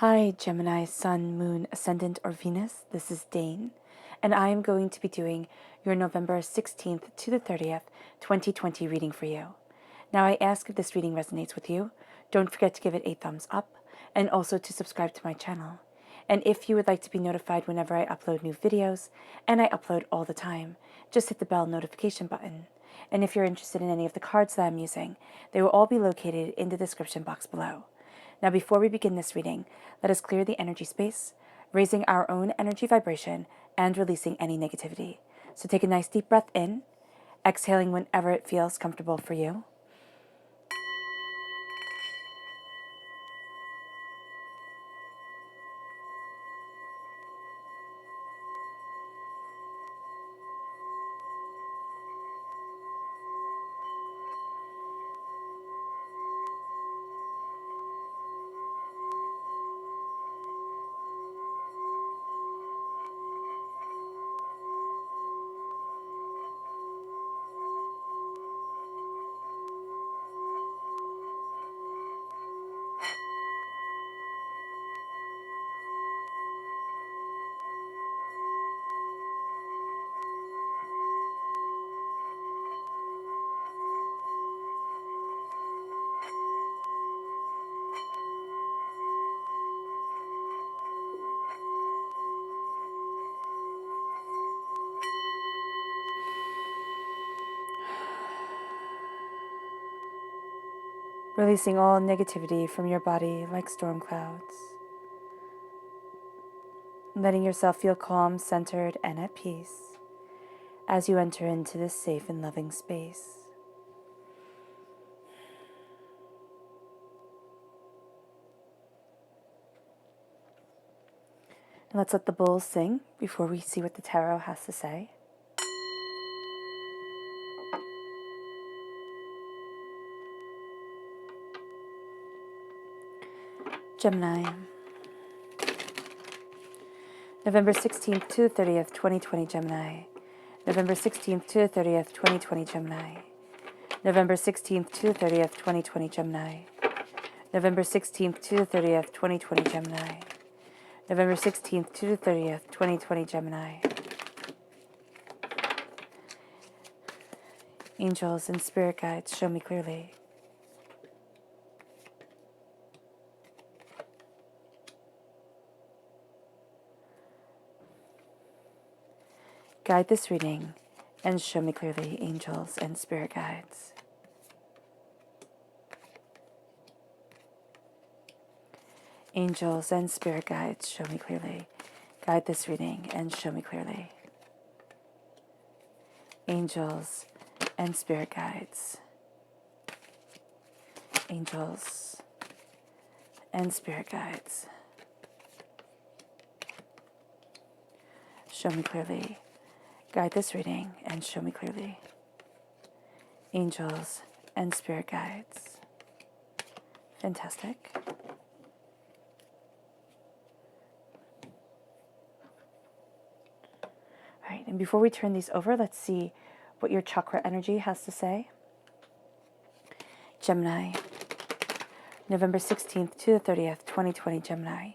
Hi, Gemini, Sun, Moon, Ascendant, or Venus. This is Dane, and I am going to be doing your November 16th to the 30th, 2020 reading for you. Now, I ask if this reading resonates with you, don't forget to give it a thumbs up, and also to subscribe to my channel. And if you would like to be notified whenever I upload new videos, and I upload all the time, just hit the bell notification button. And if you're interested in any of the cards that I'm using, they will all be located in the description box below. Now, before we begin this reading, let us clear the energy space, raising our own energy vibration and releasing any negativity. So take a nice deep breath in, exhaling whenever it feels comfortable for you. Releasing all negativity from your body like storm clouds. Letting yourself feel calm, centered, and at peace as you enter into this safe and loving space. And let's let the bulls sing before we see what the tarot has to say. Gemini, November 16th to the 30th, 2020 Gemini. November 16th to the 30th, 2020 Gemini. November 16th to the 30th, 2020 Gemini. November 16th to the 30th, 2020 Gemini. November 16th to the 30th, 2020 Gemini. Angels and spirit guides, show me clearly. Guide this reading and show me clearly, angels and spirit guides. Angels and spirit guides, show me clearly. Guide this reading and show me clearly. Angels and spirit guides. Angels and spirit guides. Show me clearly. Guide this reading and show me clearly. Angels and spirit guides. Fantastic. All right, and before we turn these over, let's see what your chakra energy has to say. Gemini, November 16th to the 30th, 2020 Gemini.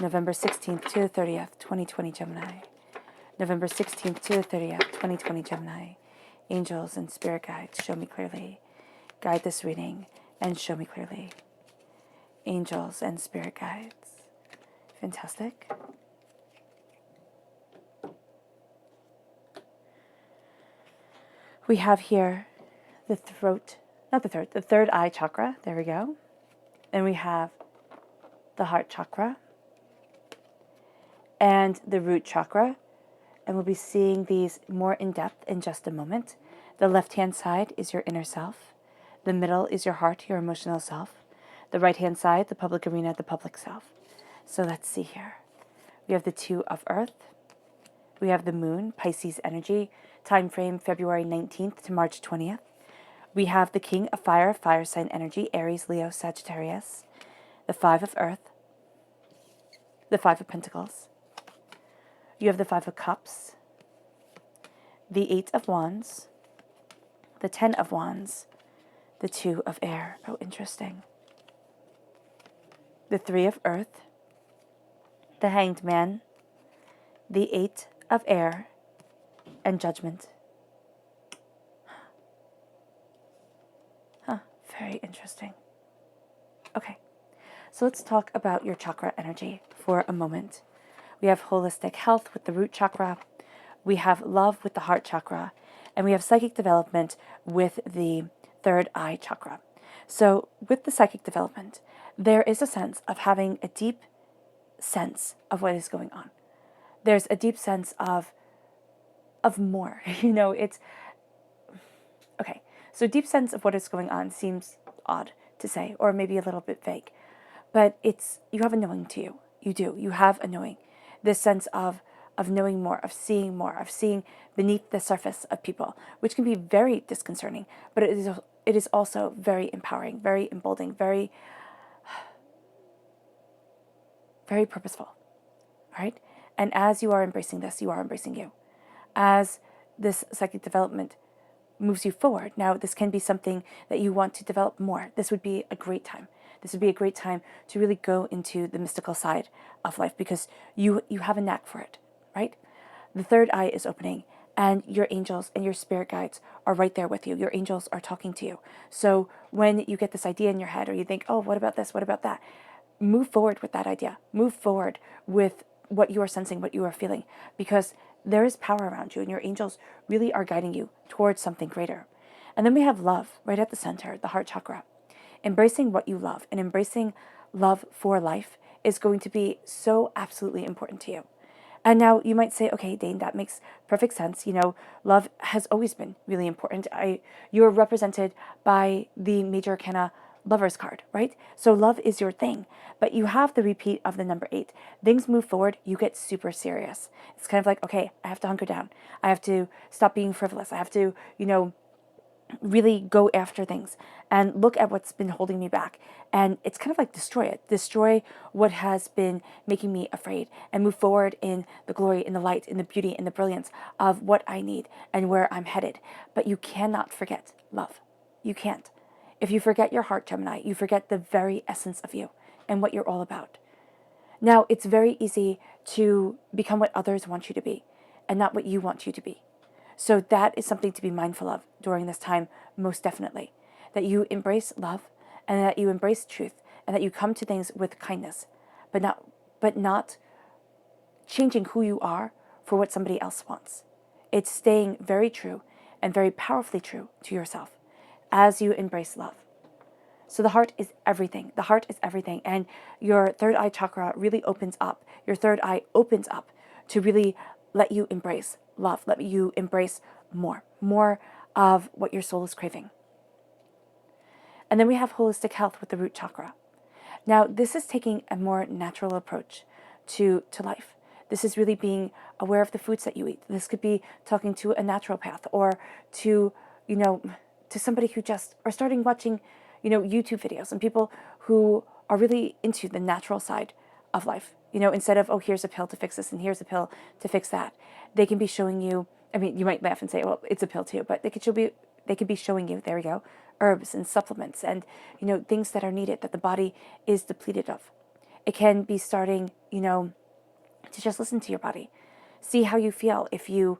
November 16th to the 30th, 2020 Gemini. November 16th to the 30th, 2020 Gemini. Angels and spirit guides, show me clearly. Guide this reading and show me clearly. Angels and spirit guides. Fantastic. We have here the third eye chakra. There we go. And we have the heart chakra and the root chakra. And we'll be seeing these more in depth in just a moment. The left-hand side is your inner self. The middle is your heart, your emotional self. The right-hand side, the public arena, the public self. So let's see here. We have the two of earth. We have the moon, Pisces energy, time frame February 19th to March 20th. We have the king of fire, fire sign energy, Aries, Leo, Sagittarius. The five of earth. The five of pentacles. You have the five of cups. The eight of wands. The 10 of wands. The two of air. Oh, interesting. The three of earth. the Hanged Man, the Eight of Air, and Judgment. Huh, very interesting. Okay, so let's talk about your chakra energy for a moment. We have holistic health with the root chakra, we have love with the heart chakra, and we have psychic development with the third eye chakra. So with the psychic development, there is a sense of having a deep sense of what is going on. There's a deep sense of more. It's okay. So deep sense of what is going on seems odd to say, or maybe a little bit vague. But you have a knowing to you. You do. You have a knowing. This sense of knowing more, of seeing beneath the surface of people, which can be very disconcerting, but it is also very empowering, very emboldening, very very purposeful. All right? And as you are embracing this, you are embracing you. As this psychic development moves you forward, now this can be something that you want to develop more. This would be a great time. This would be a great time to really go into the mystical side of life because you have a knack for it, right? The third eye is opening and your angels and your spirit guides are right there with you. Your angels are talking to you. So when you get this idea in your head or you think, oh, what about this? What about that? Move forward with that idea. Move forward with what you are sensing, what you are feeling, because there is power around you and your angels really are guiding you towards something greater. And then we have love right at the center, the heart chakra. Embracing what you love and embracing love for life is going to be so absolutely important to you. And now you might say, okay, Dane, that makes perfect sense. Love has always been really important. You're represented by the major arcana Lover's card, right? So love is your thing, but you have the repeat of the number 8. Things move forward, you get super serious. It's kind of like, okay, I have to hunker down. I have to stop being frivolous. I have to, really go after things and look at what's been holding me back. And it's kind of like destroy it. Destroy what has been making me afraid and move forward in the glory, in the light, in the beauty, in the brilliance of what I need and where I'm headed. But you cannot forget love. You can't. If you forget your heart, Gemini, you forget the very essence of you and what you're all about. Now, it's very easy to become what others want you to be and not what you want you to be. So that is something to be mindful of during this time, most definitely. That you embrace love and that you embrace truth and that you come to things with kindness, but not changing who you are for what somebody else wants. It's staying very true and very powerfully true to yourself as you embrace love. So the heart is everything. The heart is everything. And your third eye chakra really opens up. Your third eye opens up to really let you embrace love, let you embrace more of what your soul is craving. And then we have holistic health with the root chakra. Now, this is taking a more natural approach to life. This is really being aware of the foods that you eat. This could be talking to a naturopath or to somebody who just are starting watching, YouTube videos and people who are really into the natural side of life. Instead of, oh, here's a pill to fix this and here's a pill to fix that. They can be showing you, you might laugh and say, well, it's a pill too, but they could be showing you, there we go, herbs and supplements and, things that are needed that the body is depleted of. It can be starting, to just listen to your body. See how you feel if you,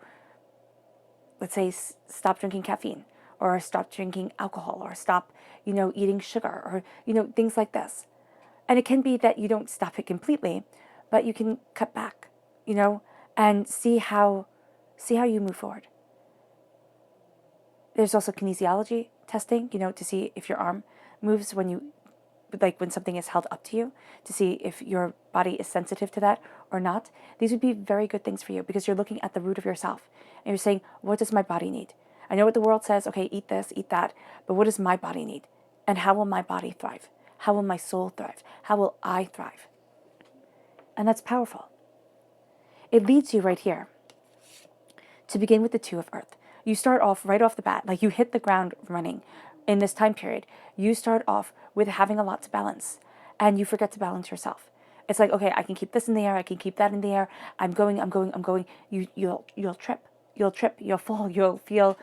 let's say, stop drinking caffeine or stop drinking alcohol or stop, eating sugar or, things like this. And it can be that you don't stop it completely, but you can cut back, and see how you move forward. There's also kinesiology testing, to see if your arm moves when something is held up to you, to see if your body is sensitive to that or not. These would be very good things for you because you're looking at the root of yourself and you're saying, what does my body need? I know what the world says, okay, eat this, eat that, but what does my body need? And how will my body thrive? How will my soul thrive? How will I thrive? And that's powerful. It leads you right here to begin with the 2 of Earth. You start off right off the bat, like you hit the ground running in this time period. You start off with having a lot to balance and you forget to balance yourself. It's like, okay, I can keep this in the air. I can keep that in the air. I'm going. You'll trip, you'll fall, you'll feel,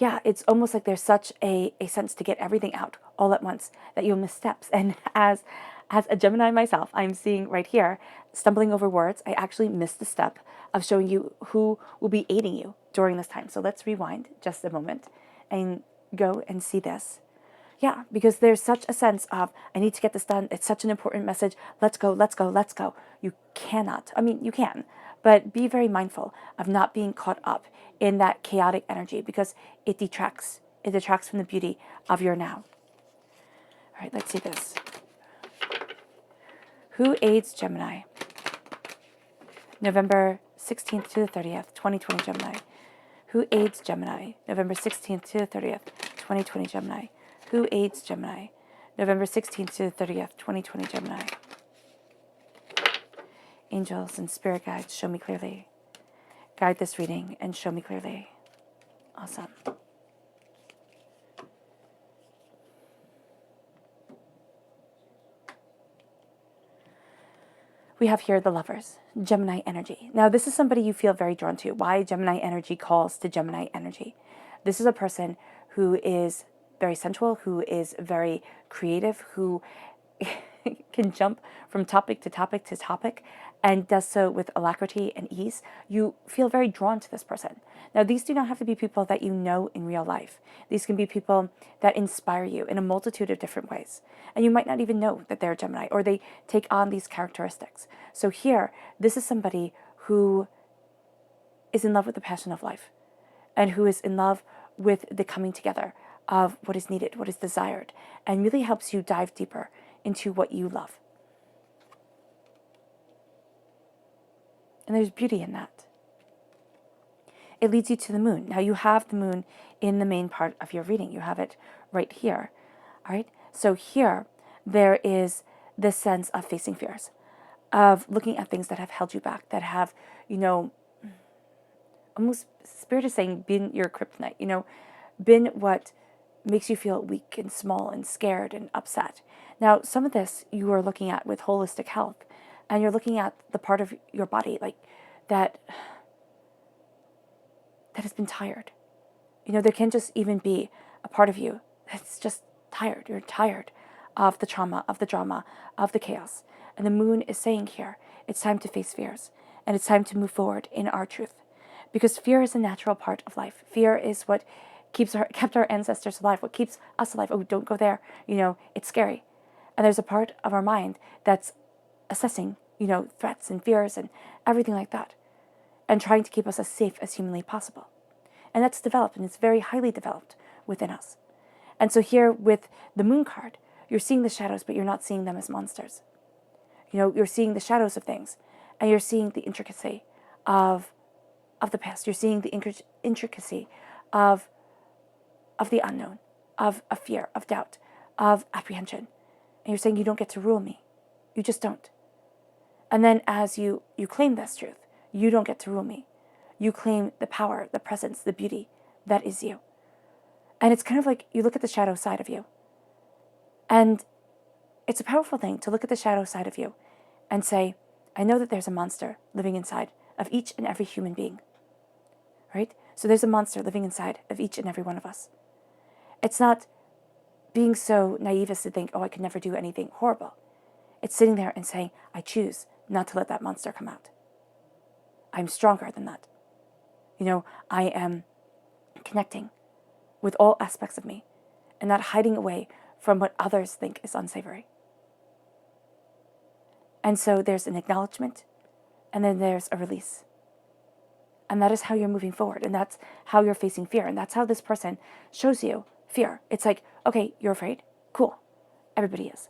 it's almost like there's such a sense to get everything out all at once that you'll miss steps. And as as a Gemini myself, I'm seeing right here, stumbling over words. I actually missed the step of showing you who will be aiding you during this time. So let's rewind just a moment and go and see this. Yeah, because there's such a sense of, I need to get this done. It's such an important message. Let's go, let's go, let's go. You cannot, I mean, you can, but be very mindful of not being caught up in that chaotic energy because it detracts. It detracts from the beauty of your now. All right, let's see this. Who aids Gemini? November 16th to the 30th, 2020 Gemini. Who aids Gemini? November 16th to the 30th, 2020 Gemini. Who aids Gemini? November 16th to the 30th, 2020 Gemini. Angels and spirit guides, show me clearly. Guide this reading and show me clearly. Awesome. We have here the Lovers, Gemini energy. Now, this is somebody you feel very drawn to. Why Gemini energy calls to Gemini energy? This is a person who is very sensual, who is very creative, who can jump from topic to topic to topic and does so with alacrity and ease. You feel very drawn to this person. Now, these do not have to be people that you know in real life. These can be people that inspire you in a multitude of different ways. And you might not even know that they're Gemini or they take on these characteristics. So here, this is somebody who is in love with the passion of life and who is in love with the coming together of what is needed, what is desired, and really helps you dive deeper into what you love. And there's beauty in that. It leads you to the moon. Now you have the moon in the main part of your reading. You have it right here. All right. So here, there is this sense of facing fears, of looking at things that have held you back, that have, almost, spirit is saying, been your kryptonite, been what makes you feel weak and small and scared and upset. Now, some of this you are looking at with holistic health, and you're looking at the part of your body like that has been tired. There can just even be a part of you that's just tired. You're tired of the trauma, of the drama, of the chaos. And the moon is saying here, it's time to face fears, and it's time to move forward in our truth. Because fear is a natural part of life. Fear is what kept our ancestors alive, what keeps us alive. Oh, don't go there. It's scary. And there's a part of our mind that's assessing, threats and fears and everything like that, and trying to keep us as safe as humanly possible. And that's developed, and it's very highly developed within us. And so here with the moon card, you're seeing the shadows, but you're not seeing them as monsters. You're seeing the shadows of things, and you're seeing the intricacy of the past. You're seeing the intricacy of the unknown, of fear, of doubt, of apprehension. And you're saying, you don't get to rule me. You just don't. And then as you claim this truth, you don't get to rule me. You claim the power, the presence, the beauty that is you. And it's kind of like you look at the shadow side of you. And it's a powerful thing to look at the shadow side of you and say, I know that there's a monster living inside of each and every human being. Right? So there's a monster living inside of each and every one of us. It's not being so naive as to think, oh, I could never do anything horrible. It's sitting there and saying, I choose not to let that monster come out. I'm stronger than that. I am connecting with all aspects of me and not hiding away from what others think is unsavory. And so there's an acknowledgement, and then there's a release. And that is how you're moving forward, and that's how you're facing fear, and that's how this person shows you fear. It's like, okay, you're afraid? Cool. Everybody is.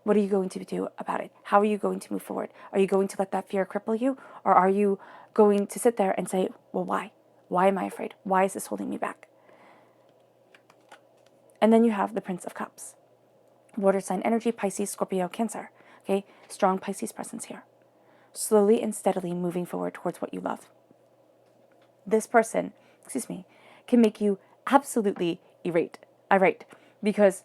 What are you going to do about it? How are you going to move forward? Are you going to let that fear cripple you? Or are you going to sit there and say, well, why? Why am I afraid? Why is this holding me back? And then you have the Prince of Cups. Water sign energy, Pisces, Scorpio, Cancer. Okay, strong Pisces presence here. Slowly and steadily moving forward towards what you love. This person, can make you absolutely irate, because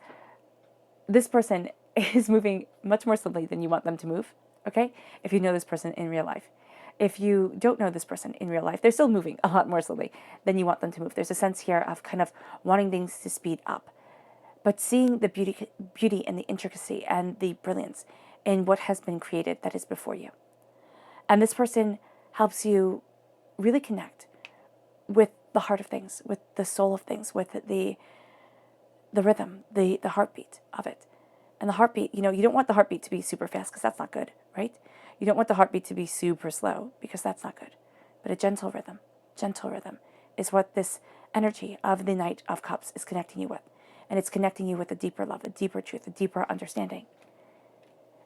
this person is moving much more slowly than you want them to move, okay? If you know this person in real life. If you don't know this person in real life, they're still moving a lot more slowly than you want them to move. There's a sense here of kind of wanting things to speed up. but seeing the beauty and the intricacy and the brilliance in what has been created that is before you. And this person helps you really connect with the heart of things, with the soul of things, with the rhythm, the heartbeat of it. And the heartbeat, you don't want the heartbeat to be super fast because that's not good, right? You don't want the heartbeat to be super slow because that's not good. But a gentle rhythm is what this energy of the Knight of Cups is connecting you with. And it's connecting you with a deeper love, a deeper truth, a deeper understanding.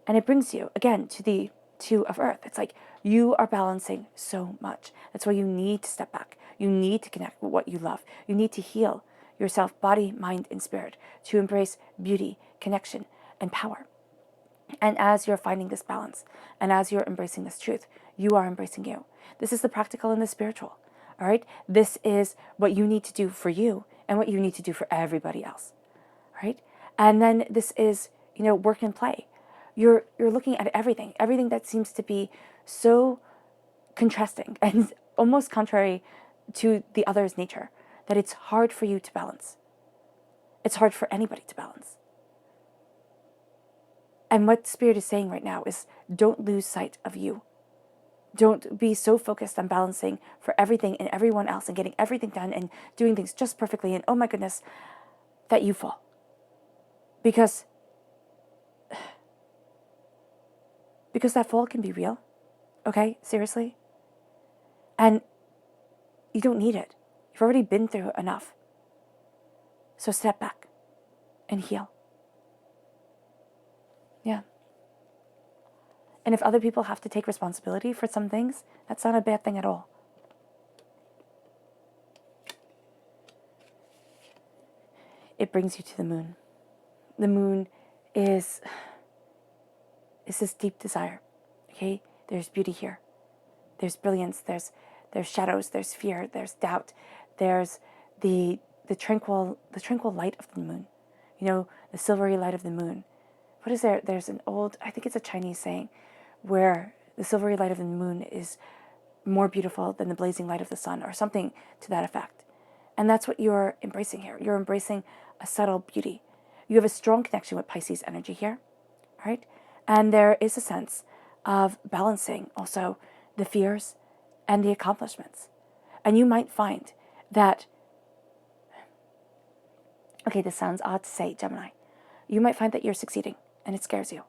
And it brings you, again, to the Two of Earth. It's like you are balancing so much. That's why you need to step back. You need to connect with what you love. You need to heal yourself, body, mind, and spirit, to embrace beauty, connection, and power. And as you're finding this balance, and as you're embracing this truth, you are embracing you. This is the practical and the spiritual, all right? This is what you need to do for you and what you need to do for everybody else, right? And then this is, work and play. You're looking at everything that seems to be so contrasting and almost contrary to the other's nature, that it's hard for you to balance. It's hard for anybody to balance. And what Spirit is saying right now is, don't lose sight of you. Don't be so focused on balancing for everything and everyone else and getting everything done and doing things just perfectly, and oh my goodness, that you fall. Because that fall can be real, okay? Seriously. And you don't need it. You've already been through enough. So step back and heal. Yeah. And if other people have to take responsibility for some things, that's not a bad thing at all. It brings you to the moon. The moon is this deep desire, okay? There's beauty here. There's brilliance. There's shadows. There's fear. There's doubt. There's the tranquil light of the moon. The silvery light of the moon. What is there? There's an old, I think it's a Chinese saying, where the silvery light of the moon is more beautiful than the blazing light of the sun, or something to that effect. And that's what you're embracing here. You're embracing a subtle beauty. You have a strong connection with Pisces energy here, right? And there is a sense of balancing also the fears and the accomplishments. And you might find that, okay, this sounds odd to say, Gemini. You might find that you're succeeding and it scares you.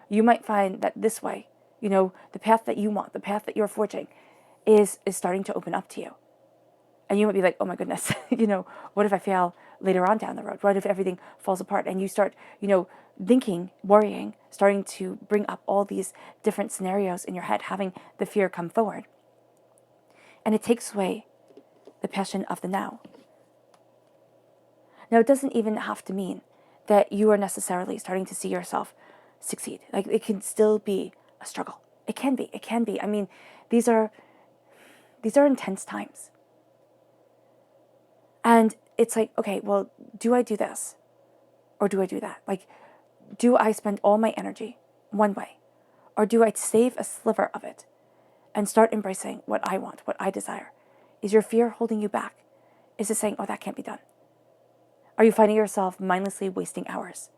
You might find that this way, the path that you want, the path that you're forging is starting to open up to you. And you might be like, oh my goodness, what if I fail later on down the road? What if everything falls apart? And you start, thinking, worrying, starting to bring up all these different scenarios in your head, having the fear come forward. And it takes away the passion of the now. Now, it doesn't even have to mean that you are necessarily starting to see yourself succeed. Like, it can still be a struggle. It can be. I mean, these are intense times. And it's like, okay, well, do I do this? Or do I do that? Like, do I spend all my energy one way? Or do I save a sliver of it and start embracing what I want, what I desire? Is your fear holding you back? Is it saying, oh, that can't be done? Are you finding yourself mindlessly wasting hours?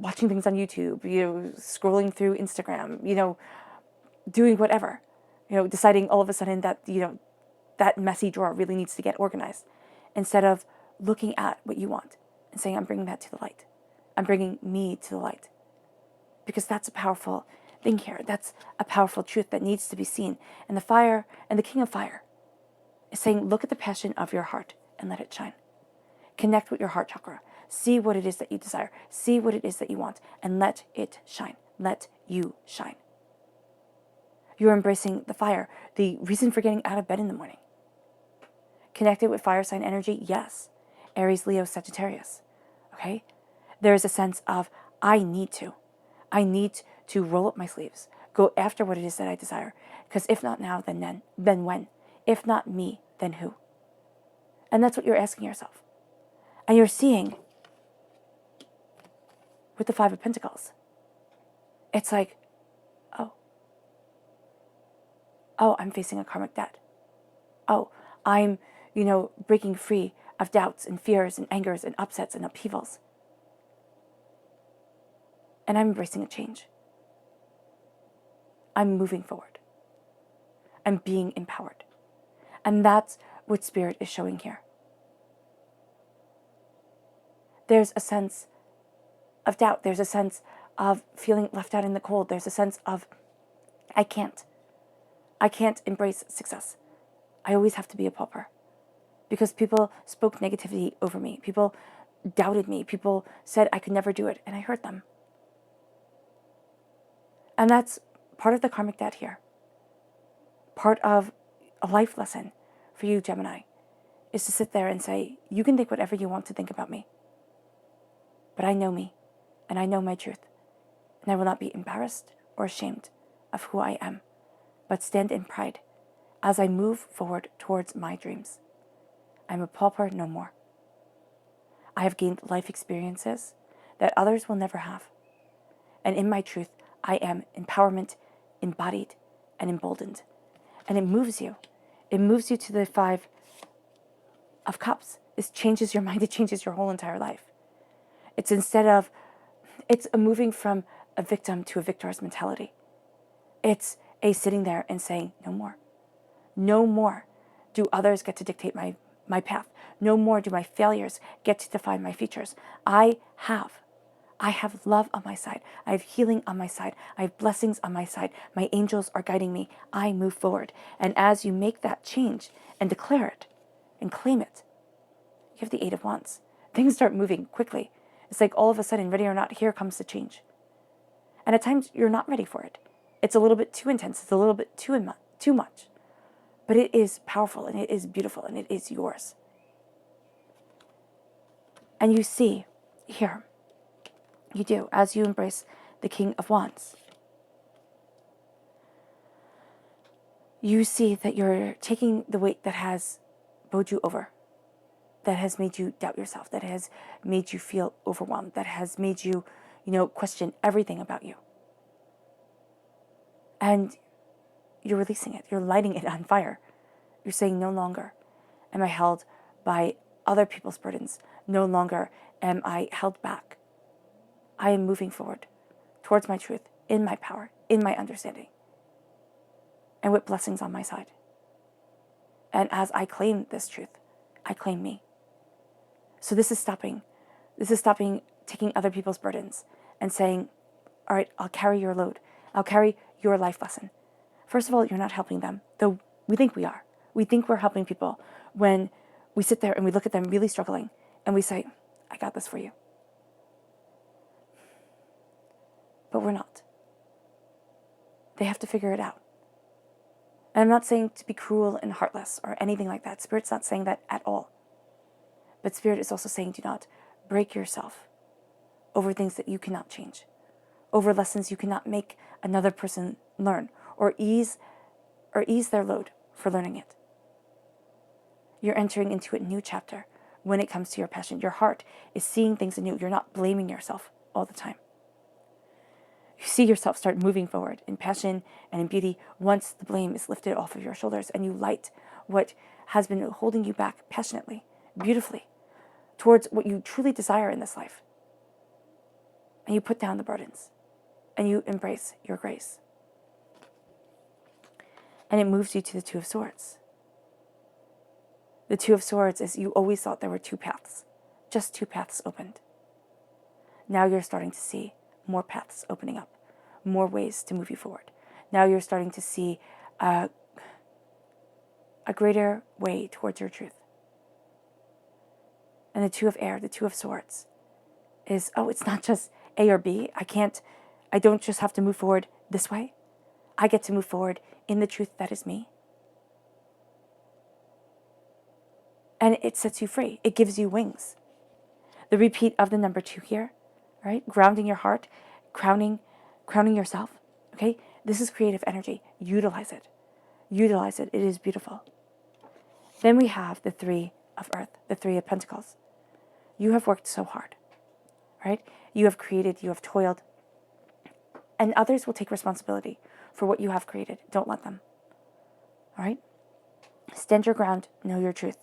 Watching things on YouTube, scrolling through Instagram, doing whatever, deciding all of a sudden that, that messy drawer really needs to get organized, instead of looking at what you want and saying, I'm bringing that to the light. I'm bringing me to the light. Because that's a powerful thing here. That's a powerful truth that needs to be seen. And the fire, and the King of Fire is saying, look at the passion of your heart and let it shine. Connect with your heart chakra. See what it is that you desire. See what it is that you want, and let it shine. Let you shine. You're embracing the fire, the reason for getting out of bed in the morning. Connected with fire sign energy? Yes. Aries, Leo, Sagittarius. Okay? There's a sense of, I need to roll up my sleeves, go after what it is that I desire. Because if not now, then when? If not me, then who? And that's what you're asking yourself. And you're seeing with the Five of Pentacles. It's like, oh, I'm facing a karmic debt. Oh, I'm, breaking free of doubts and fears and angers and upsets and upheavals. And I'm embracing a change. I'm moving forward. I'm being empowered. And that's what Spirit is showing here. There's a sense of doubt. There's a sense of feeling left out in the cold. There's a sense of, I can't embrace success. I always have to be a pauper. Because people spoke negativity over me. People doubted me. People said I could never do it, and I hurt them. And that's part of the karmic debt here. Part of a life lesson for you, Gemini, is to sit there and say, you can think whatever you want to think about me. But I know me, and I know my truth. And I will not be embarrassed or ashamed of who I am, but stand in pride as I move forward towards my dreams. I'm a pauper no more. I have gained life experiences that others will never have. And in my truth, I am empowerment, embodied, and emboldened. And it moves you. It moves you to the 5 of Cups. This changes your mind. It changes your whole entire life. It's a moving from a victim to a victor's mentality. It's a sitting there and saying, no more. No more do others get to dictate my path. No more do my failures get to define my features. I have love on my side. I have healing on my side. I have blessings on my side. My angels are guiding me. I move forward. And as you make that change and declare it and claim it, you have the 8 of Wands. Things start moving quickly. It's like all of a sudden, ready or not, here comes the change. And at times, you're not ready for it. It's a little bit too intense. It's a little bit too much. But it is powerful, and it is beautiful, and it is yours. And you see here, you do, as you embrace the King of Wands, you see that you're taking the weight that has bowed you over, that has made you doubt yourself, that has made you feel overwhelmed, that has made you, question everything about you. And you're releasing it. You're lighting it on fire. You're saying, no longer am I held by other people's burdens. No longer am I held back. I am moving forward towards my truth, in my power, in my understanding, and with blessings on my side. And as I claim this truth, I claim me. So this is stopping. This is stopping taking other people's burdens and saying, all right, I'll carry your load. I'll carry your life lesson. First of all, you're not helping them, though we think we are. We think we're helping people when we sit there and we look at them really struggling and we say, I got this for you. But we're not. They have to figure it out. And I'm not saying to be cruel and heartless or anything like that. Spirit's not saying that at all. But Spirit is also saying, do not break yourself over things that you cannot change, over lessons you cannot make another person learn, or ease their load for learning it. You're entering into a new chapter when it comes to your passion. Your heart is seeing things anew. You're not blaming yourself all the time. You see yourself start moving forward in passion and in beauty once the blame is lifted off of your shoulders and you light what has been holding you back passionately, beautifully, towards what you truly desire in this life. And you put down the burdens and you embrace your grace. And it moves you to the 2 of Swords. The 2 of Swords is you always thought there were 2 paths, just 2 paths opened. Now you're starting to see more paths opening up, more ways to move you forward. Now you're starting to see a greater way towards your truth. And the 2 of Air, the 2 of Swords, is, it's not just A or B. I don't just have to move forward this way. I get to move forward in the truth that is me. And it sets you free. It gives you wings. The repeat of the number 2 here, right? Grounding your heart, crowning yourself, okay? This is creative energy. Utilize it. Utilize it. It is beautiful. Then we have the 3 of Earth, the 3 of Pentacles. You have worked so hard, right? You have created, you have toiled, and others will take responsibility for what you have created. Don't let them, all right? Stand your ground, know your truth.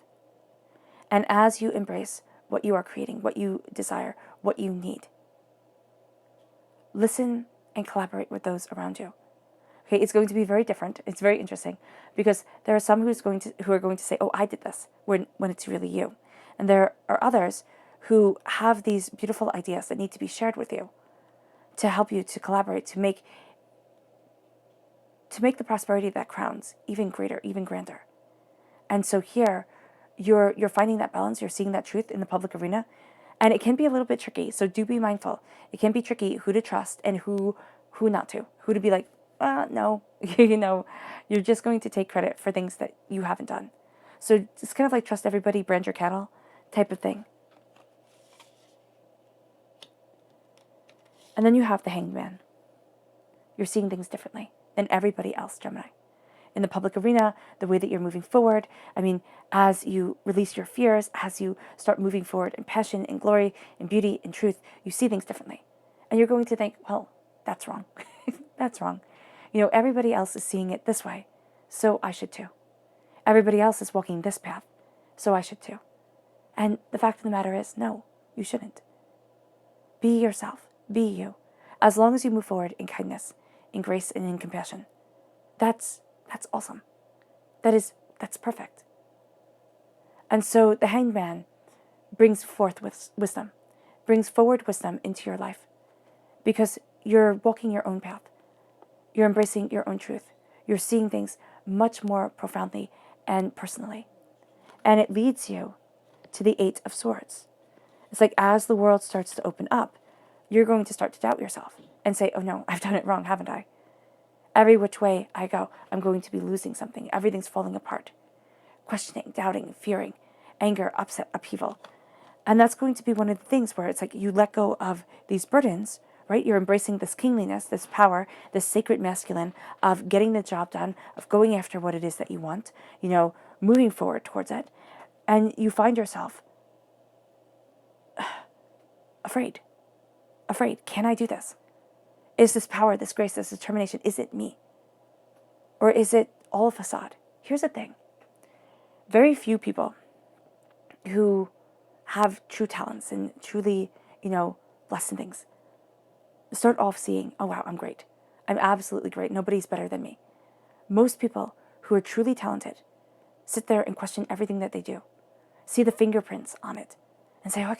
And as you embrace what you are creating, what you desire, what you need, listen and collaborate with those around you. Okay, it's going to be very different. It's very interesting because there are some who are going to say, "Oh, I did this," when it's really you, and there are others who have these beautiful ideas that need to be shared with you to help you to collaborate to make the prosperity that crowns even greater, even grander. And so here, you're finding that balance. You're seeing that truth in the public arena, and it can be a little bit tricky. So do be mindful. It can be tricky who to trust and who not to. Who to be like, no, you're just going to take credit for things that you haven't done. So it's kind of like trust everybody, brand your cattle type of thing. And then you have the Hanged Man. You're seeing things differently than everybody else, Gemini. In the public arena, the way that you're moving forward, as you release your fears, as you start moving forward in passion, in glory, in beauty, in truth, you see things differently. And you're going to think, well, that's wrong. That's wrong. Everybody else is seeing it this way, so I should too. Everybody else is walking this path, so I should too. And the fact of the matter is, no, you shouldn't. Be yourself. Be you. As long as you move forward in kindness, in grace, and in compassion, that's awesome. That's perfect. And so the Hanged Man brings forth wisdom, brings forward wisdom into your life because you're walking your own path. You're embracing your own truth. You're seeing things much more profoundly and personally. And it leads you to the Eight of Swords. It's like as the world starts to open up, you're going to start to doubt yourself and say, oh no, I've done it wrong, haven't I? Every which way I go, I'm going to be losing something. Everything's falling apart. Questioning, doubting, fearing, anger, upset, upheaval. And that's going to be one of the things where it's like you let go of these burdens, right? You're embracing this kingliness, this power, this sacred masculine of getting the job done, of going after what it is that you want, moving forward towards it. And you find yourself afraid. Can I do this? Is this power, this grace, this determination, is it me? Or is it all a facade? Here's the thing. Very few people who have true talents and truly, blessed in things start off seeing, oh wow, I'm great. I'm absolutely great. Nobody's better than me. Most people who are truly talented sit there and question everything that they do, see the fingerprints on it, and say, oh,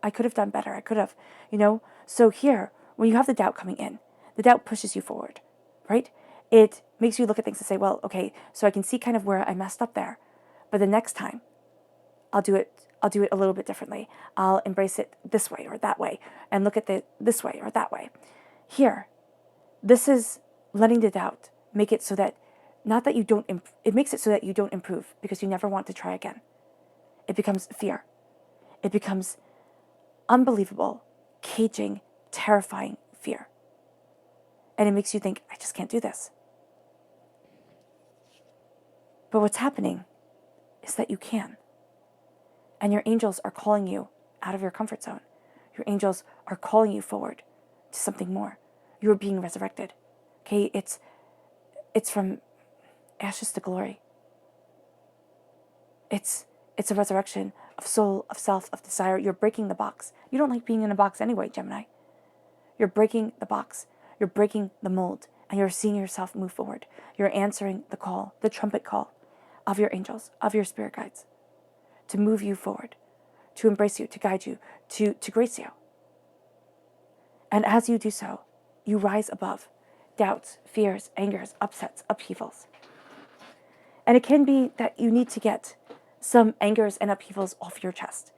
I could have done better. I could have, So here, when you have the doubt coming in, the doubt pushes you forward, right? It makes you look at things and say, well, okay, so I can see kind of where I messed up there, but the next time, I'll do it a little bit differently. I'll embrace it this way or that way and look at it this way or that way. Here, this is letting the doubt make it so that, not that you don't, it makes it so that you don't improve because you never want to try again. It becomes fear. It becomes unbelievable, caging, terrifying fear. And it makes you think, I just can't do this. But what's happening is that you can. And your angels are calling you out of your comfort zone. Your angels are calling you forward to something more. You are being resurrected. Okay, it's from ashes to glory. It's a resurrection of soul, of self, of desire. You're breaking the box. You don't like being in a box anyway, Gemini. You're breaking the box. You're breaking the mold. And you're seeing yourself move forward. You're answering the call, the trumpet call of your angels, of your spirit guides, to move you forward, to embrace you, to guide you, to grace you. And as you do so, you rise above doubts, fears, angers, upsets, upheavals. And it can be that you need to get some angers and upheavals off your chest.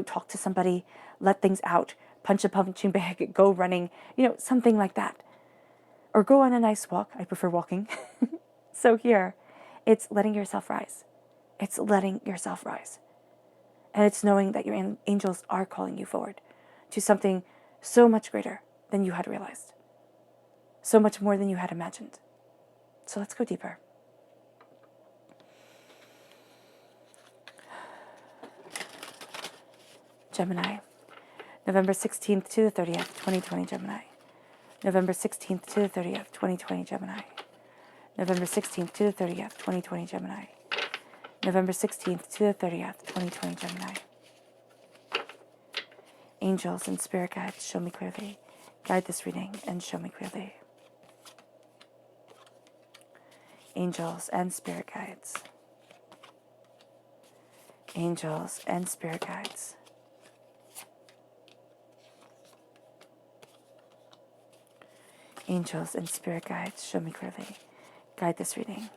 Talk to somebody, let things out, punch a punching bag, go running, something like that. Or go on a nice walk. I prefer walking. So here, it's letting yourself rise. It's letting yourself rise. And it's knowing that your angels are calling you forward to something so much greater than you had realized. So much more than you had imagined. So let's go deeper. Gemini, November 16th to the 30th, 2020, Gemini. November 16th to the 30th, 2020, Gemini. November 16th to the 30th, 2020, Gemini. November 16th to the 30th, 2020, Gemini. Angels and spirit guides, show me clearly. Guide this reading and show me clearly. Angels and spirit guides. Angels and spirit guides. Angels and spirit guides, show me clearly. Guide this reading.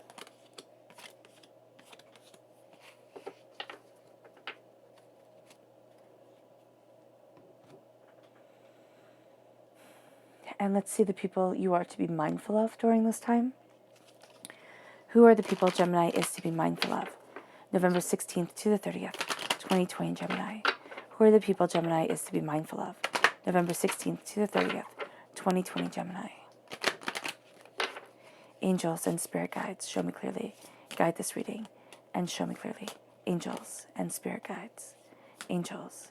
And let's see the people you are to be mindful of during this time. Who are the people Gemini is to be mindful of? November 16th to the 30th, 2020, Gemini. Who are the people Gemini is to be mindful of? November 16th to the 30th, 2020, Gemini. Angels and spirit guides, show me clearly. Guide this reading and show me clearly. Angels and spirit guides. Angels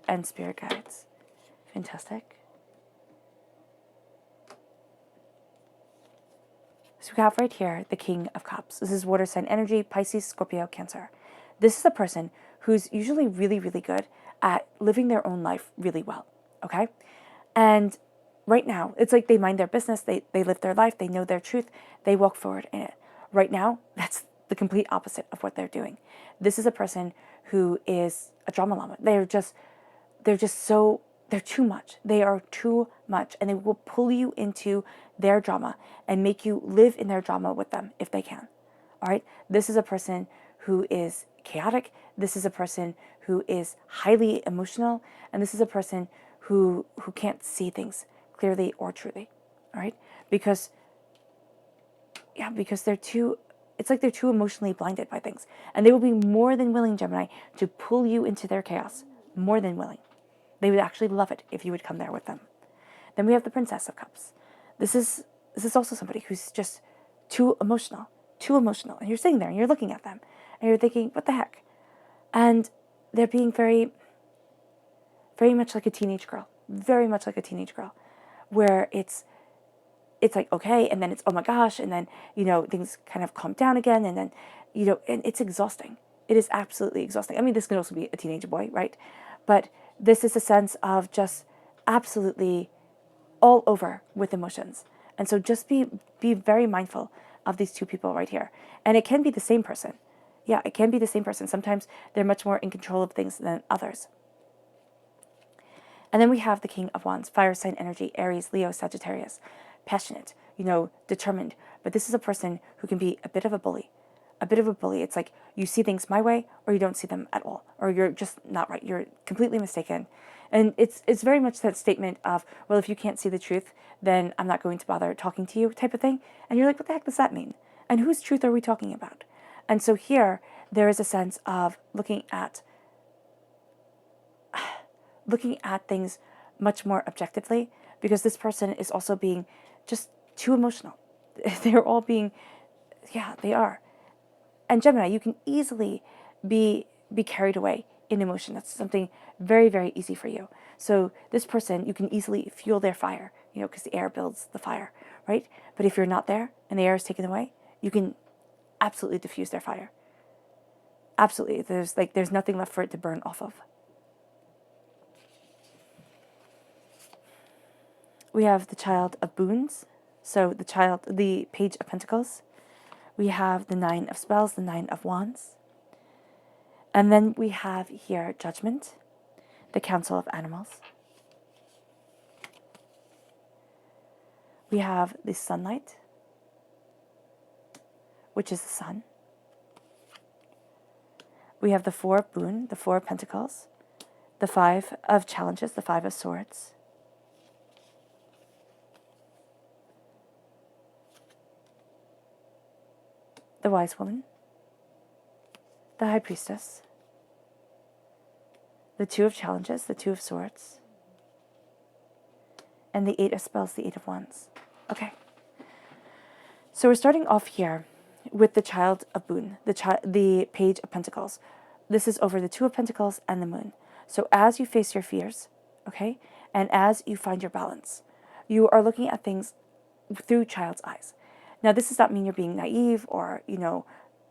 and spirit guides. Fantastic. So we have right here the King of Cups. This is water sign energy, Pisces, Scorpio, Cancer. This is a person who's usually really, really good at living their own life really well, okay? And right now, it's like they mind their business, they live their life, they know their truth, they walk forward in it. Right now, that's the complete opposite of what they're doing. This is a person who is a drama llama. They're too much. They are too much, and they will pull you into their drama and make you live in their drama with them if they can. All right? This is a person who is chaotic. This is a person who is highly emotional, and this is a person who can't see things clearly or truly. All right? Because they're too, it's like they're too emotionally blinded by things. And they will be more than willing, Gemini, to pull you into their chaos. More than willing. They would actually love it if you would come there with them. Then we have the Princess of Cups. This is also somebody who's just too emotional. And you're sitting there and you're looking at them and you're thinking, what the heck? And they're being very, very much like a teenage girl. Very much like a teenage girl. Where it's like, okay, and then it's, oh my gosh, and then, things kind of calm down again, and then, and it's exhausting. It is absolutely exhausting. I mean, this can also be a teenage boy, right? But this is a sense of just absolutely all over with emotions. And so just be very mindful of these two people right here. And it can be the same person. Yeah, it can be the same person. Sometimes they're much more in control of things than others. And then we have the King of Wands, fire sign energy, Aries, Leo, Sagittarius. Passionate, determined. But this is a person who can be a bit of a bully. It's like you see things my way or you don't see them at all. Or you're just not right. You're completely mistaken. And it's very much that statement of, well, if you can't see the truth, then I'm not going to bother talking to you type of thing. And you're like, what the heck does that mean? And whose truth are we talking about? And so here, there is a sense of looking at things much more objectively, because this person is also being just too emotional. They're all being, they are. And Gemini, you can easily be carried away in emotion. That's something very, very easy for you. So this person, you can easily fuel their fire, because the air builds the fire, right? But if you're not there and the air is taken away, you can absolutely diffuse their fire. Absolutely. There's nothing left for it to burn off of. We have the Child of Boons. So the Page of Pentacles. We have the Nine of Spells, the Nine of Wands. And then we have here Judgment, the Council of Animals. We have the Sunlight, which is the sun. We have the Four of Boon, the Four of Pentacles, the Five of Challenges, the Five of Swords. The Wise Woman, the High Priestess, the Two of Challenges, the Two of Swords, and the Eight of Spells, the Eight of Wands. Okay. So we're starting off here with the Child of Boon, the Page of Pentacles. This is over the Two of Pentacles and the Moon. So as you face your fears, okay, and as you find your balance, you are looking at things through child's eyes. Now, this does not mean you're being naive or,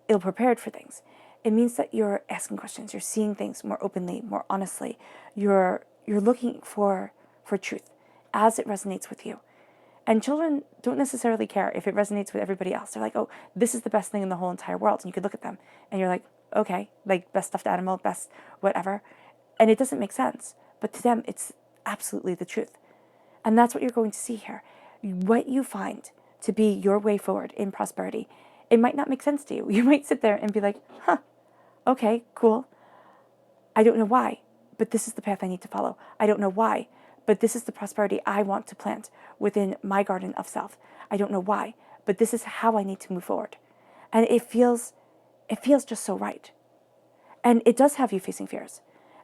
ill-prepared for things. it means that you're asking questions, you're seeing things more openly, more honestly. You're looking for truth as it resonates with you. And children don't necessarily care if it resonates with everybody else. They're like, oh, this is the best thing in the whole entire world. And you could look at them and you're like, okay, like best stuffed animal, best whatever. And it doesn't make sense. But to them, it's absolutely the truth. And that's what you're going to see here. What you find to be your way forward in prosperity, it might not make sense to you. You might sit there and be like, huh, okay, cool. I don't know why, but this is the path I need to follow. I don't know why, but this is the prosperity I want to plant within my garden of self. I don't know why, but this is how I need to move forward. And it feels just so right. And it does have you facing fears.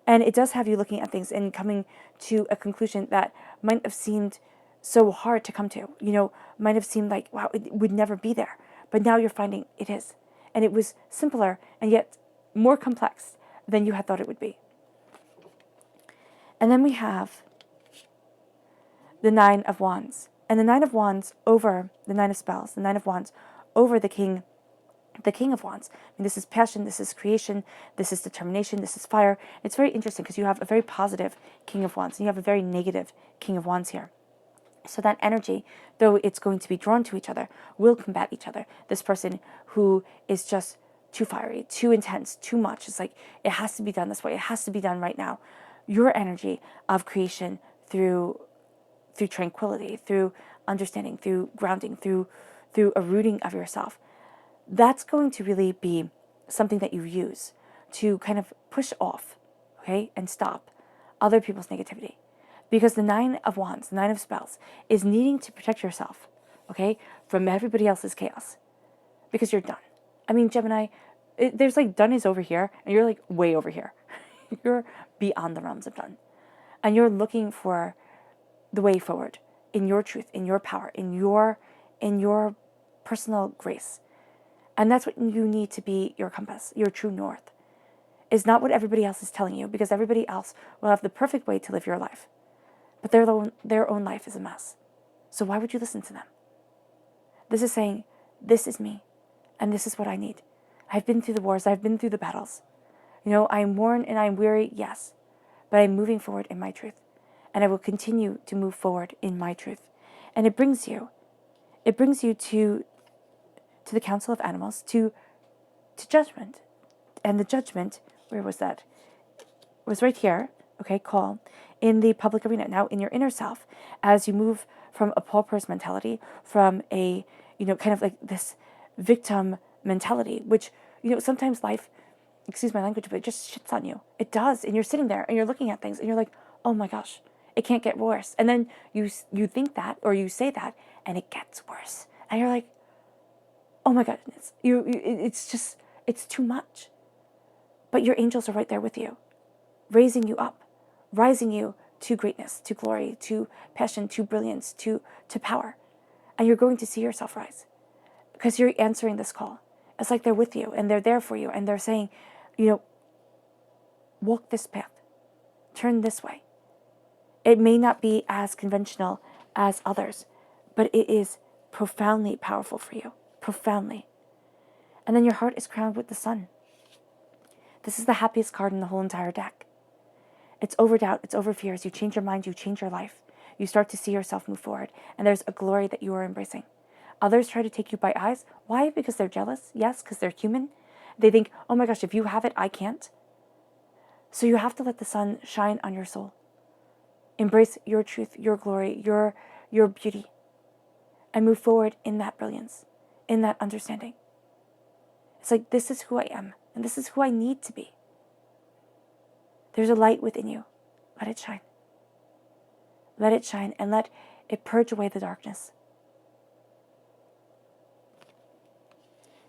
And it does have you looking at things and coming to a conclusion that might have seemed so hard to come to, might have seemed like, wow, it would never be there. But now you're finding it is. And it was simpler and yet more complex than you had thought it would be. And then we have the Nine of Wands. And the Nine of Wands over the Nine of Spells, the Nine of Wands over the King of Wands. I mean, this is passion, this is creation, this is determination, this is fire. It's very interesting because you have a very positive King of Wands and you have a very negative King of Wands here. So that energy, though it's going to be drawn to each other, will combat each other. This person who is just too fiery, too intense, too much. It's like, it has to be done this way. It has to be done right now. Your energy of creation through tranquility, through understanding, through grounding, through a rooting of yourself. That's going to really be something that you use to kind of push off, okay, and stop other people's negativity. Because the Nine of Wands, the Nine of Spells, is needing to protect yourself, okay, from everybody else's chaos. Because you're done. I mean, Gemini, there's like done is over here, and you're like way over here. You're beyond the realms of done. And you're looking for the way forward in your truth, in your power, in your personal grace. And that's what you need to be your compass, your true north. Is not what everybody else is telling you, because everybody else will have the perfect way to live your life. But their own life is a mess. So why would you listen to them? This is saying, this is me, and this is what I need. I've been through the wars, I've been through the battles. I'm worn and I'm weary, yes, but I'm moving forward in my truth. And I will continue to move forward in my truth. And it brings you to the Council of Animals, to judgment. And the judgment, where was that? It was right here, okay, call, in the public arena. Now, in your inner self, as you move from a pauper's mentality, from a, kind of like this victim mentality, which, sometimes life, excuse my language, but it just shits on you. It does. And you're sitting there and you're looking at things and you're like, oh my gosh, it can't get worse. And then you think that, or you say that, and it gets worse. And you're like, oh my goodness, it's too much. But your angels are right there with you, raising you up, rising you to greatness, to glory, to passion, to brilliance, to power. And you're going to see yourself rise because you're answering this call. It's like they're with you and they're there for you and they're saying, walk this path, turn this way. It may not be as conventional as others, but it is profoundly powerful for you, profoundly. And then your heart is crowned with the sun. This is the happiest card in the whole entire deck. It's over doubt, it's over fears. You change your mind, you change your life. You start to see yourself move forward, and there's a glory that you are embracing. Others try to take you by eyes. Why? Because they're jealous? Yes, because they're human. They think, oh my gosh, if you have it, I can't. So you have to let the sun shine on your soul. Embrace your truth, your glory, your beauty, and move forward in that brilliance, in that understanding. It's like, this is who I am, and this is who I need to be. There's a light within you. Let it shine. Let it shine, and let it purge away the darkness.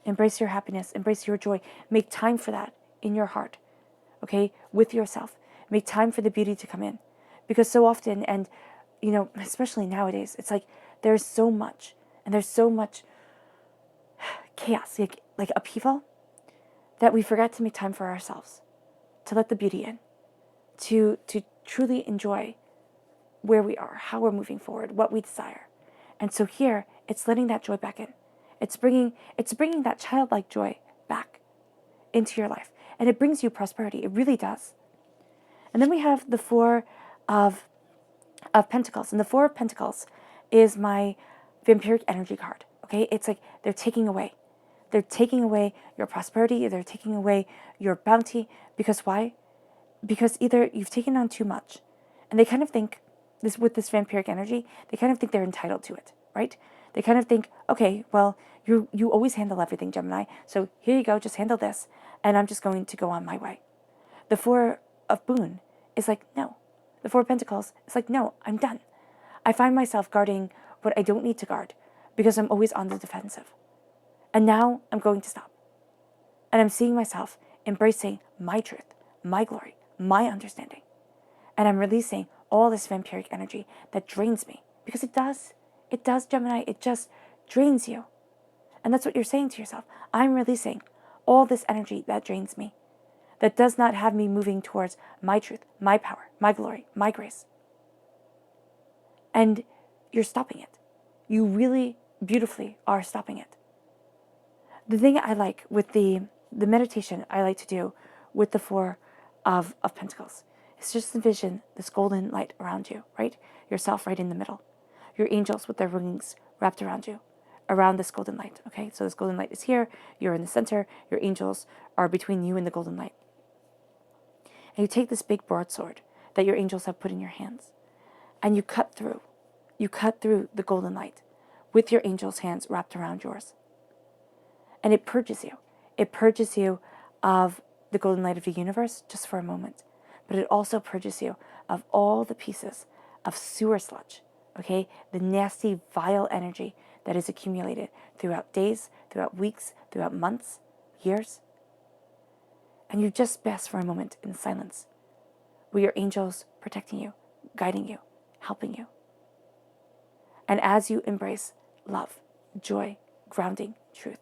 Embrace your happiness, embrace your joy. Make time for that in your heart, okay, with yourself. Make time for the beauty to come in. Because so often, and, especially nowadays, it's like there's so much, and there's so much chaos, like upheaval, that we forget to make time for ourselves, to let the beauty in, to truly enjoy where we are, how we're moving forward, what we desire. And so here, it's letting that joy back in. It's bringing that childlike joy back. into your life. And it brings you prosperity. It really does. And then we have the Four of Pentacles. And the Four of Pentacles is my vampiric energy card. Okay? It's like they're taking away. They're taking away your prosperity. They're taking away your bounty. Because why? Because either you've taken on too much, and they kind of think, this with this vampiric energy, they kind of think they're entitled to it, right? They kind of think, okay, well, you always handle everything, Gemini, so here you go, just handle this, and I'm just going to go on my way. The Four of Boon is like, no. The Four of Pentacles is like, no, I'm done. I find myself guarding what I don't need to guard because I'm always on the defensive. And now I'm going to stop. And I'm seeing myself embracing my truth, my glory, my understanding. And I'm releasing all this vampiric energy that drains me. Because it does. It does, Gemini. It just drains you. And that's what you're saying to yourself. I'm releasing all this energy that drains me, that does not have me moving towards my truth, my power, my glory, my grace. And you're stopping it. You really beautifully are stopping it. The thing I like with the meditation I like to do with the Four of Pentacles is just envision this golden light around you, right? Yourself right in the middle. Your angels with their wings wrapped around you, around this golden light, okay? So this golden light is here, you're in the center, your angels are between you and the golden light. And you take this big broadsword that your angels have put in your hands, and you cut through the golden light with your angels' hands wrapped around yours. And it purges you. It purges you of the golden light of the universe just for a moment. But it also purges you of all the pieces of sewer sludge, okay? The nasty, vile energy that is accumulated throughout days, throughout weeks, throughout months, years. And you just bask for a moment in silence with your angels protecting you, guiding you, helping you. And as you embrace love, joy, grounding, truth,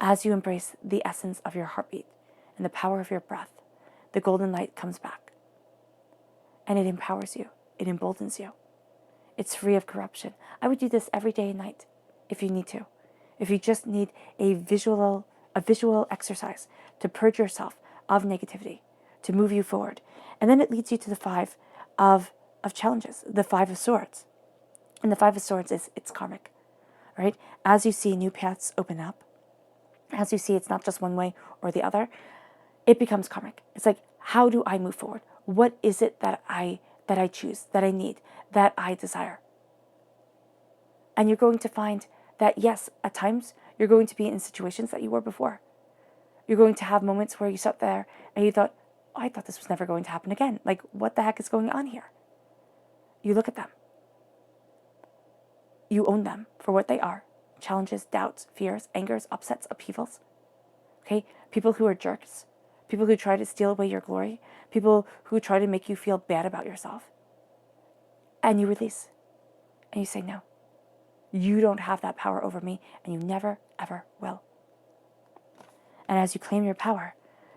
as you embrace the essence of your heartbeat and the power of your breath, the golden light comes back. And it empowers you. It emboldens you. It's free of corruption. I would do this every day and night if you need to. If you just need a visual exercise to purge yourself of negativity, to move you forward. And then it leads you to the Five of Challenges, the Five of Swords. And the Five of Swords it's karmic, right? As you see new paths open up, as you see it's not just one way or the other, it becomes karmic. It's like, how do I move forward? What is it that I choose, that I need, that I desire? And you're going to find that, yes, at times, you're going to be in situations that you were before. You're going to have moments where you sat there and you thought, oh, I thought this was never going to happen again. Like, what the heck is going on here? You look at them. You own them for what they are. Challenges, doubts, fears, angers, upsets, upheavals. Okay? People who are jerks. People who try to steal away your glory. People who try to make you feel bad about yourself. And you release. And you say, no. You don't have that power over me, and you never, ever will. And as you claim your power,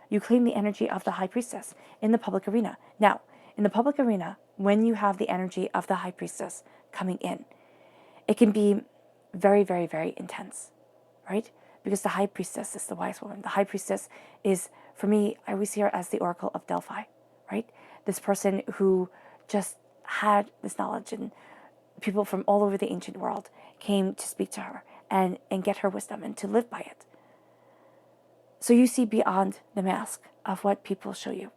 you claim the energy of the High Priestess in the public arena. Now, in the public arena, when you have the energy of the High Priestess coming in, it can be very, very, very intense, right? Because the High Priestess is the wise woman. The High Priestess is, for me, I always see her as the Oracle of Delphi, right? This person who just had this knowledge, and people from all over the ancient world came to speak to her and get her wisdom and to live by it. So you see beyond the mask of what people show you.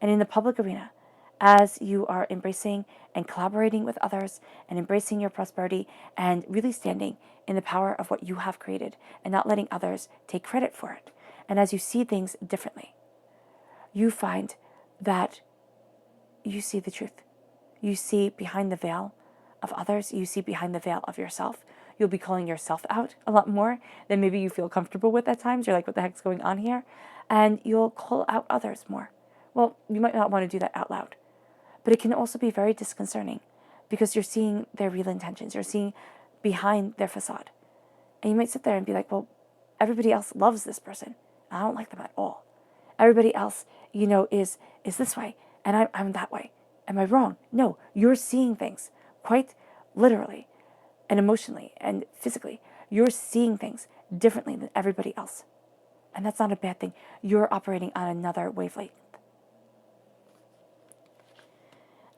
And in the public arena, as you are embracing and collaborating with others and embracing your prosperity and really standing in the power of what you have created and not letting others take credit for it. And as you see things differently, you find that you see the truth. You see behind the veil of others. You see behind the veil of yourself. You'll be calling yourself out a lot more than maybe you feel comfortable with at times. You're like, what the heck's going on here? And you'll call out others more. Well, you might not want to do that out loud. But it can also be very disconcerting because you're seeing their real intentions. You're seeing behind their facade. And you might sit there and be like, well, everybody else loves this person. I don't like them at all. Everybody else, is this way. And I'm that way. Am I wrong? No, you're seeing things quite literally and emotionally and physically. You're seeing things differently than everybody else. And that's not a bad thing. You're operating on another wavelength.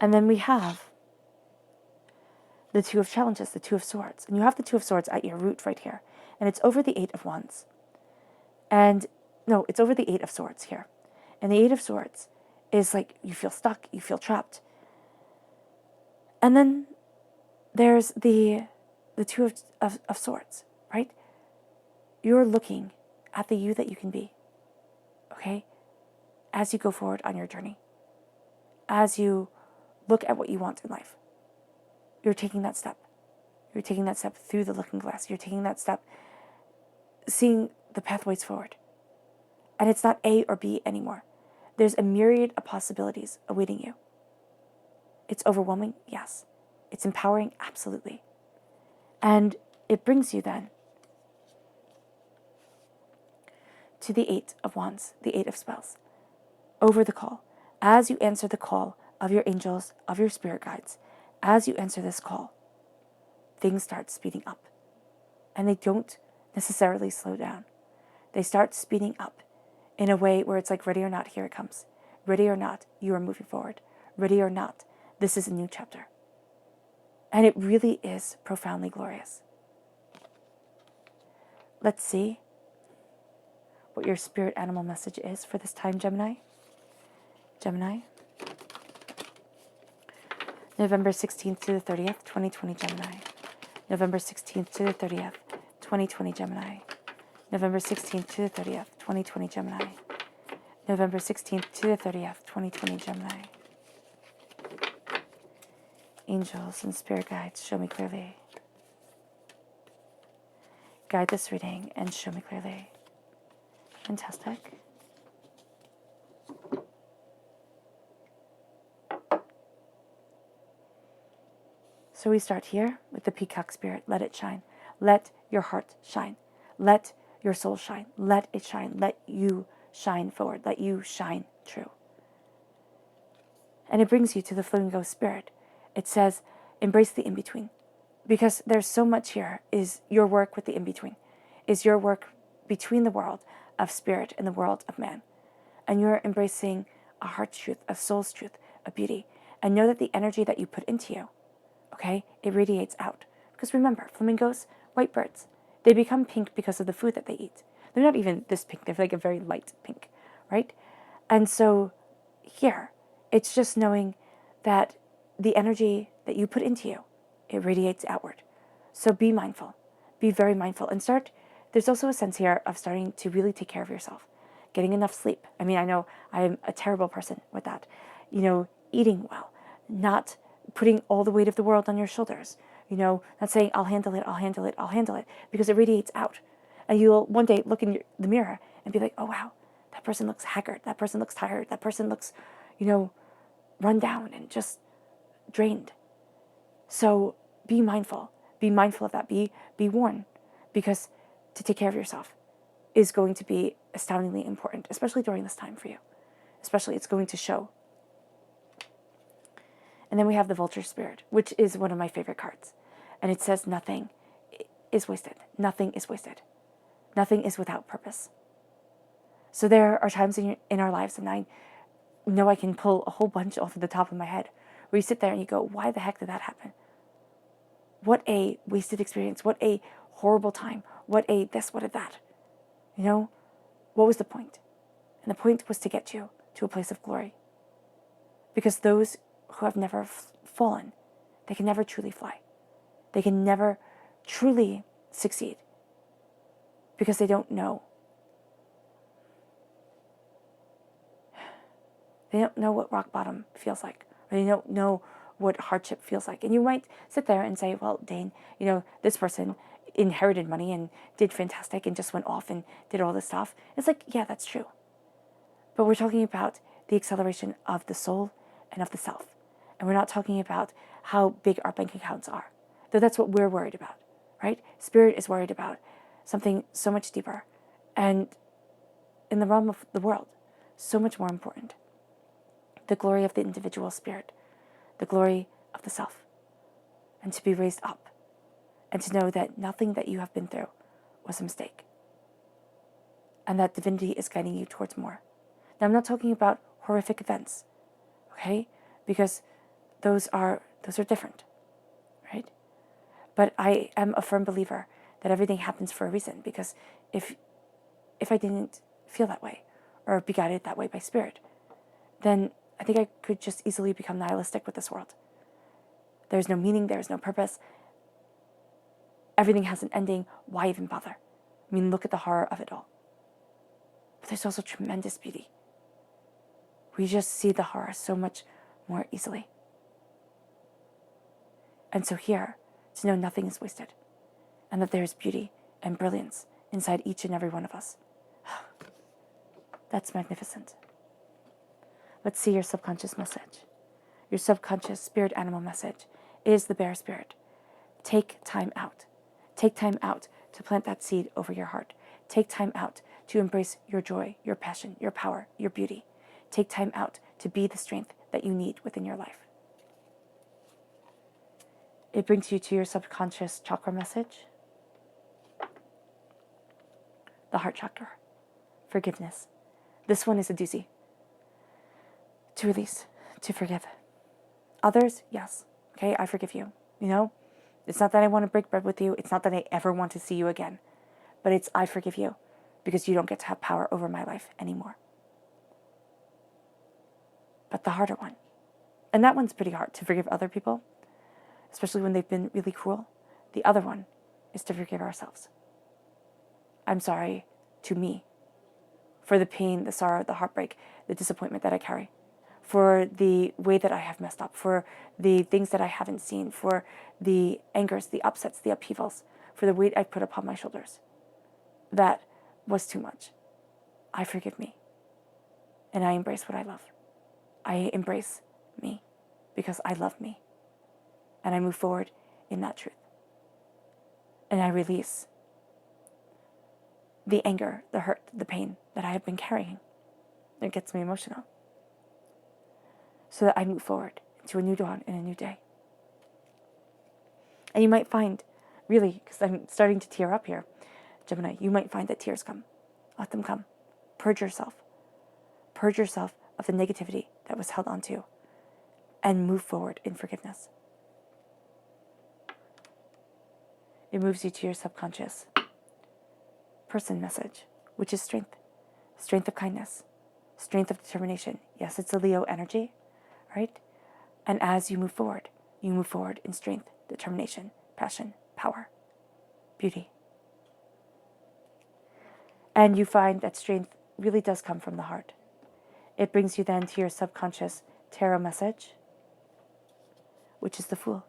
And then we have the Two of Challenges, the Two of Swords. And you have the Two of Swords at your root right here. And it's over the Eight of Wands. And no, it's over the Eight of Swords here. And the Eight of Swords is like you feel stuck, you feel trapped. And then there's the Two of Swords, right? You're looking at the you that you can be, okay? As you go forward on your journey. As you look at what you want in life. You're taking that step. You're taking that step through the looking glass. You're taking that step, seeing the pathways forward. And it's not A or B anymore. There's a myriad of possibilities awaiting you. It's overwhelming, yes. It's empowering, absolutely. And it brings you then to the Eight of Wands, the Eight of Spells, over the call. As you answer the call of your angels, of your spirit guides, as you answer this call, things start speeding up. And they don't necessarily slow down. They start speeding up in a way where it's like, ready or not, here it comes. Ready or not, you are moving forward. Ready or not, this is a new chapter. And it really is profoundly glorious. Let's see what your spirit animal message is for this time, Gemini. Gemini. November 16th to the 30th, 2020, Gemini. November 16th to the 30th, 2020, Gemini. November 16th to the 30th, 2020, Gemini. November 16th to the 30th, 2020, Gemini. Angels and spirit guides, show me clearly. Guide this reading and show me clearly. Fantastic. So we start here with the peacock spirit. Let it shine. Let your heart shine. Let your soul shine. Let it shine. Let you shine forward. Let you shine true. And it brings you to the flamingo spirit. It says, embrace the in-between. Because there's so much here is your work with the in-between. Is your work between the world of spirit and the world of man. And you're embracing a heart's truth, a soul's truth, a beauty. And know that the energy that you put into you, okay, it radiates out. Because remember, flamingos, white birds, they become pink because of the food that they eat. They're not even this pink. They're like a very light pink, right? And so here, it's just knowing that the energy that you put into you, it radiates outward. So be mindful. Be very mindful. And there's also a sense here of starting to really take care of yourself. Getting enough sleep. I mean, I know I'm a terrible person with that. You know, eating well. Not putting all the weight of the world on your shoulders. You know, not saying, I'll handle it, I'll handle it, I'll handle it. Because it radiates out. And you'll one day look in the mirror and be like, oh, wow, that person looks haggard. That person looks tired. That person looks, you know, run down and just drained. So be mindful. Be mindful of that. Be warned. Because to take care of yourself is going to be astoundingly important, especially during this time for you. Especially it's going to show. And then we have the vulture spirit, which is one of my favorite cards. And it says nothing is wasted. Nothing is wasted. Nothing is without purpose. So there are times in our lives, and I know I can pull a whole bunch off of the top of my head, where you sit there and you go, why the heck did that happen? What a wasted experience. What a horrible time. What a this, what a that. You know, what was the point? And the point was to get you to a place of glory. Because those who have never fallen, they can never truly fly. They can never truly succeed. Because they don't know. They don't know what rock bottom feels like. Or they don't know what hardship feels like. And you might sit there and say, well, Dane, you know, this person inherited money and did fantastic and just went off and did all this stuff. It's like, yeah, that's true. But we're talking about the acceleration of the soul and of the self. And we're not talking about how big our bank accounts are. Though that's what we're worried about, right? Spirit is worried about something so much deeper. And in the realm of the world, so much more important. The glory of the individual spirit. The glory of the self. And to be raised up. And to know that nothing that you have been through was a mistake. and that divinity is guiding you towards more. Now, I'm not talking about horrific events, okay? Because those are different, right? But I am a firm believer that everything happens for a reason, because if I didn't feel that way or be guided that way by spirit, then I think I could just easily become nihilistic with this world. There's no meaning, there's no purpose. Everything has an ending. Why even bother? I mean, look at the horror of it all. But there's also tremendous beauty. We just see the horror so much more easily. And so here, to know nothing is wasted, and that there is beauty and brilliance inside each and every one of us. That's magnificent. Let's see your subconscious message. Your subconscious spirit animal message is the bear spirit. Take time out. Take time out to plant that seed over your heart. Take time out to embrace your joy, your passion, your power, your beauty. Take time out to be the strength that you need within your life. It brings you to your subconscious chakra message. The heart chakra. Forgiveness. This one is a doozy. To release, to forgive. Others, yes. Okay, I forgive you. You know, it's not that I want to break bread with you. It's not that I ever want to see you again. But it's I forgive you because you don't get to have power over my life anymore. But the harder one, and that one's pretty hard, to forgive other people, especially when they've been really cruel. The other one is to forgive ourselves. I'm sorry to me for the pain, the sorrow, the heartbreak, the disappointment that I carry, for the way that I have messed up, for the things that I haven't seen, for the angers, the upsets, the upheavals, for the weight I put upon my shoulders. That was too much. I forgive me. And I embrace what I love. I embrace me because I love me. And I move forward in that truth. And I release the anger, the hurt, the pain that I have been carrying. It gets me emotional. So that I move forward into a new dawn and a new day. And you might find, really, because I'm starting to tear up here, Gemini, you might find that tears come. Let them come. Purge yourself. Purge yourself of the negativity that was held onto, and move forward in forgiveness. It moves you to your subconscious person message, which is strength. Strength of kindness. Strength of determination. Yes, it's a Leo energy, right? And as you move forward in strength, determination, passion, power, beauty. And you find that strength really does come from the heart. It brings you then to your subconscious tarot message, which is the Fool.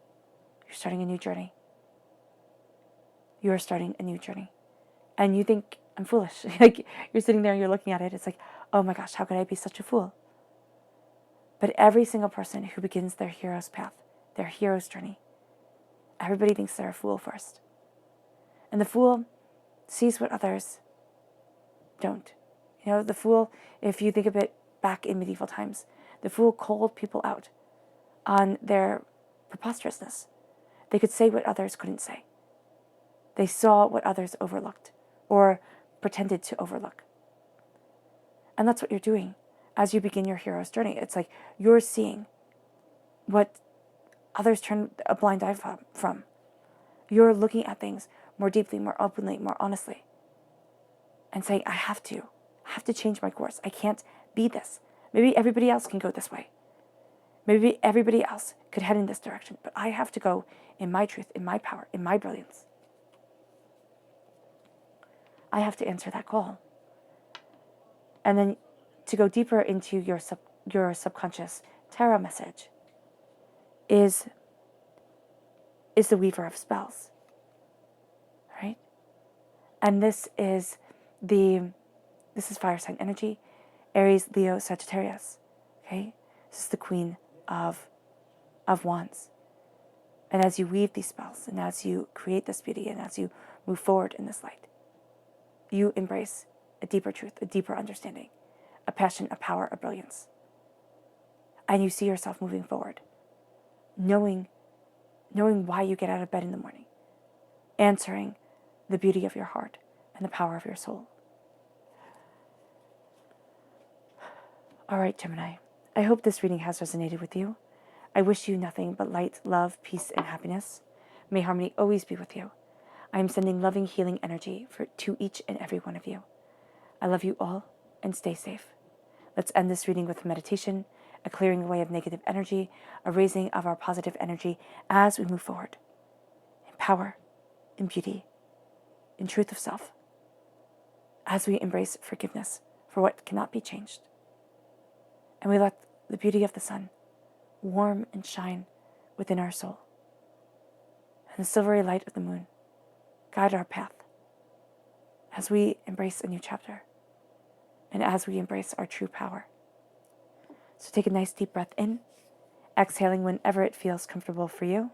You're starting a new journey. You are starting a new journey. And you think, I'm foolish. Like, you're sitting there and you're looking at it. It's like, oh my gosh, how could I be such a fool? But every single person who begins their hero's path, their hero's journey, everybody thinks they're a fool first. And the Fool sees what others don't. You know, the Fool, if you think of it back in medieval times, the Fool called people out on their preposterousness. They could say what others couldn't say. They saw what others overlooked or pretended to overlook. And that's what you're doing as you begin your hero's journey. It's like you're seeing what others turn a blind eye from. You're looking at things more deeply, more openly, more honestly, and saying, I have to change my course. I can't be this. Maybe everybody else can go this way. Maybe everybody else could head in this direction, but I have to go in my truth, in my power, in my brilliance. I have to answer that call. And then to go deeper into your subconscious tarot message is the Weaver of Spells, right? And this is fire sign energy, Aries, Leo, Sagittarius, okay? This is the Queen of Wands. And as you weave these spells, and as you create this beauty, and as you move forward in this light, you embrace a deeper truth, a deeper understanding, a passion, a power, a brilliance. And you see yourself moving forward, knowing why you get out of bed in the morning, answering the beauty of your heart and the power of your soul. All right, Gemini. I hope this reading has resonated with you. I wish you nothing but light, love, peace, and happiness. May harmony always be with you. I am sending loving, healing energy to each and every one of you. I love you all, and stay safe. Let's end this reading with meditation, a clearing away of negative energy, a raising of our positive energy as we move forward. In power, in beauty, in truth of self, as we embrace forgiveness for what cannot be changed. And we let the beauty of the sun warm and shine within our soul, and the silvery light of the moon guide our path as we embrace a new chapter and as we embrace our true power. So take a nice deep breath in, exhaling whenever it feels comfortable for you.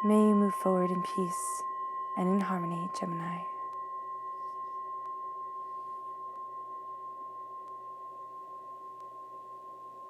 May you move forward in peace and in harmony, Gemini.